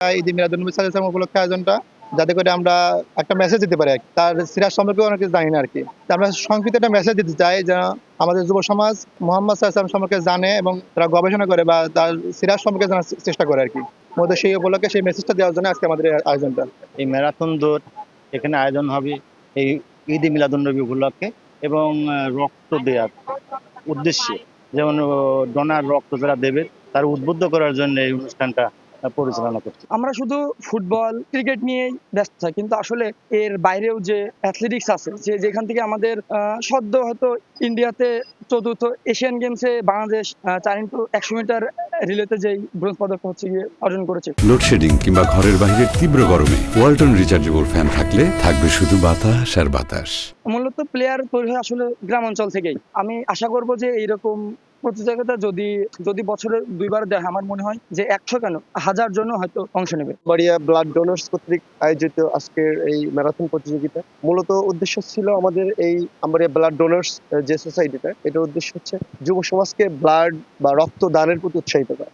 ঈদে মিলাদুন্নবী সাল্লাল্লাহু আলাইহি ওয়াসাল্লাম উপলক্ষে আয়োজনটা, যাতে করে আমরা একটা মেসেজ দিতে পারি আরকি। তার সিরাত সম্পর্কে অনেক কিছু জানি না আরকি। তা আমরা সংক্ষিপ্ত একটা মেসেজ দিতে চাই যেন আমাদের যুব সমাজ মুহাম্মদ সাল্লাল্লাহু আলাইহি ওয়াসাল্লাম সম্পর্কে জানে এবং তারা গবেষণা করে বা তার সিরাত সম্পর্কে জানার চেষ্টা করে আরকি। মূলত সেই উপলক্ষে সেই মেসেজটা দেওয়ার জন্য আজকে আমাদের এই আয়োজনটা। এই ম্যারাথন দৌড় এখানে আয়োজন হবে এই ঈদে মিলাদুন্নবী উপলক্ষে এবং রক্ত দেওয়ার উদ্দেশ্যে, যেমন ডোনার রক্ত যারা দেবে তার উদ্বুদ্ধ করার জন্য এই অনুষ্ঠানটা পরিচালনা করছে। আমরা শুধু ফুটবল ক্রিকেট নিয়েই ব্যস্ত থাকি, কিন্তু আসলে এর বাইরেও যে অ্যাথলেটিক্স আছে, যে যেখান থেকে আমাদের সদ্য হয়তো ইন্ডিয়াতে চতুর্থ এশিয়ান গেমসে বাংলাদেশ 4x100 মিটার রিলেতে যেই ব্রোঞ্জ পদক হচ্ছে গিয়ে অর্জন করেছে। লোডশেডিং কিংবা ঘরের বাইরের তীব্র গরমে ওয়ালটন রিচার্জেবল ফ্যান থাকলে থাকবে শুধু বাতাস আর বাতাস। মূলত প্লেয়ার তৈরি হয় আসলে গ্রাম অঞ্চল থেকেই। আমি আশা করব যে এইরকম প্রতিযোগিতা যদি বছরে 2বার দেয়, আমার মনে হয় যে 100 কেন 1000 জন হয়তো অংশ নেবে। বাড়িয়া ব্লাড ডোনার্স কর্তৃক আয়োজিত আজকের এই ম্যারাথন প্রতিযোগিতা মূলত উদ্দেশ্য ছিল আমাদের এই আমবাড়িয়া ব্লাড ডোনার্স যে সোসাইটিটা, এটার উদ্দেশ্য হচ্ছে যুব সমাজকে ব্লাড বা রক্ত দানের প্রতি উৎসাহিত করা।